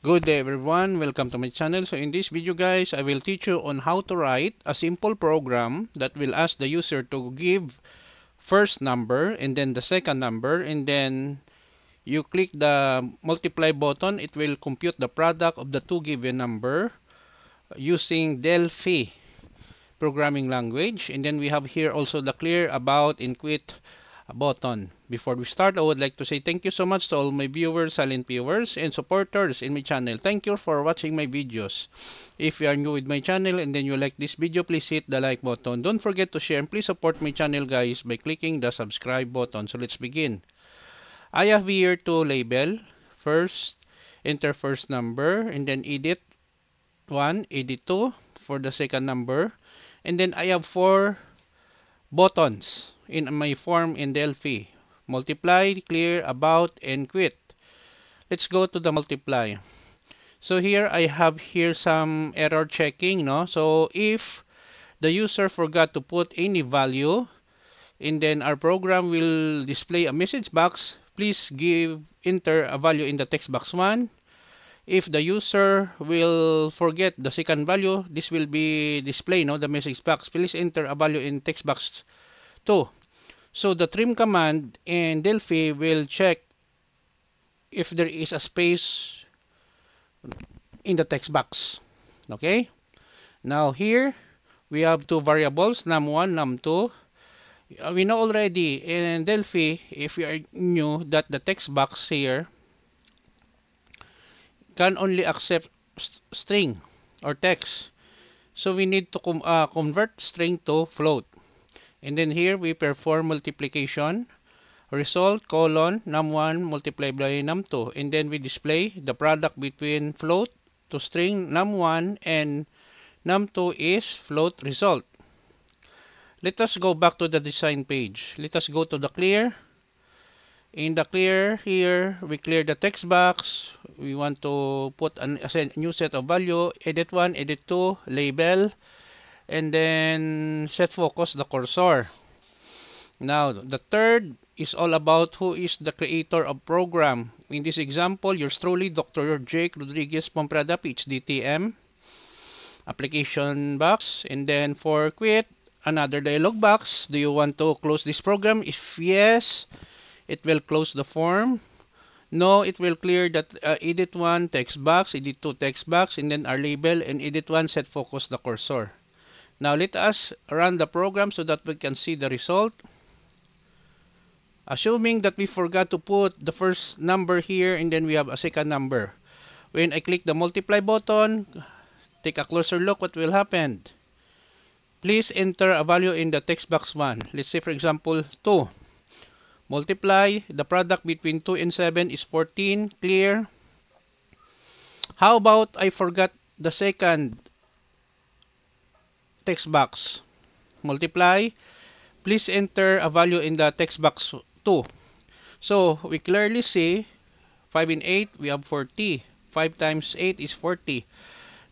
Good day everyone, welcome to my channel. So in this video guys, I will teach you on how to write a simple program that will ask the user to give first number and then the second number, and then you click the multiply button. It will compute the product of the two given number using Delphi programming language. And then we have here also the clear, about, and quit button. Before we start, I would like to say thank you so much to all my viewers, silent viewers, and supporters in my channel. Thank you for watching my videos. If you are new with my channel and then you like this video, please hit the like button. Don't forget to share, and please support my channel guys by clicking the subscribe button. So let's begin. I have here to label. First, enter first number, and then edit 1, edit 2 for the second number. And then I have 4 buttons in my form in Delphi: multiply, clear, about, and quit. Let's go to the multiply. So here I have here some error checking, no? So if the user forgot to put any value, and then our program will display a message box, please enter a value in the text box 1. If the user will forget the second value, this will be displayed, no, the message box. Please enter a value in text box 2. So the trim command in Delphi will check if there is a space in the text box. Okay? Now here we have two variables, num1, num2. We know already in Delphi, if you are new, that the text box here can only accept string or text. So we need to convert string to float. And then here we perform multiplication, result, colon, num1 multiplied by num2. And then we display the product between float to string num1 and num2 is float result. Let us go back to the design page. Let us go to the clear. In the clear here, we clear the text box. We want to put a new set of value, edit 1, edit 2, label, and then set focus the cursor. Now the third is all about who is the creator of program. In this example, yours truly, Dr. Jake Rodriguez Pomprada, PhD TM. Application box, and then for quit, another dialog box. Do you want to close this program? If yes, it will close the form. No, it will clear that edit 1 text box, edit 2 text box, and then our label, and edit 1 set focus the cursor. Now let us run the program so that we can see the result. Assuming that we forgot to put the first number here, and then we have a second number. When I click the multiply button, take a closer look what will happen. Please enter a value in the text box 1. Let's say for example 2. Multiply, the product between 2 and 7 is 14, clear. How about I forgot the second text box? Multiply, please enter a value in the text box 2. So we clearly see 5 and 8, we have 40. 5 times 8 is 40.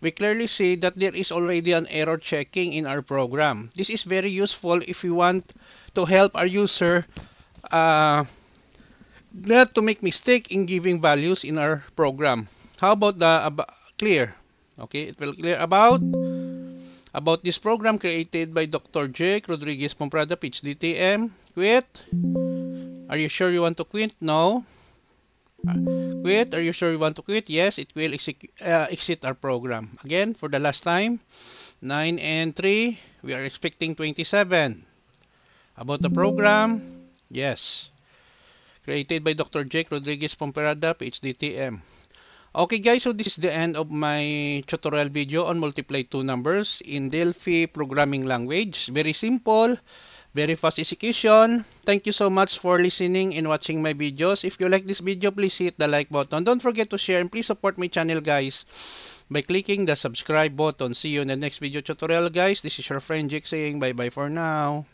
We clearly see that there is already an error checking in our program. This is very useful if we want to help our user not to make mistake in giving values in our program. How about the clear? Okay, it will clear about this program created by Dr. Jake Rodriguez Pomprada, PhD TM. Quit. Are you sure you want to quit? No. Quit. Are you sure you want to quit? Yes, it will exit our program. Again, for the last time, 9 and 3, we are expecting 27. About the program, yes. Created by Dr. Jake Rodriguez Pomprada, PhD TM. Okay guys, so this is the end of my tutorial video on multiply two numbers in Delphi programming language. Very simple, very fast execution. Thank you so much for listening and watching my videos. If you like this video, please hit the like button. Don't forget to share, and please support my channel guys by clicking the subscribe button. See you in the next video tutorial guys. This is your friend Jake saying bye bye for now.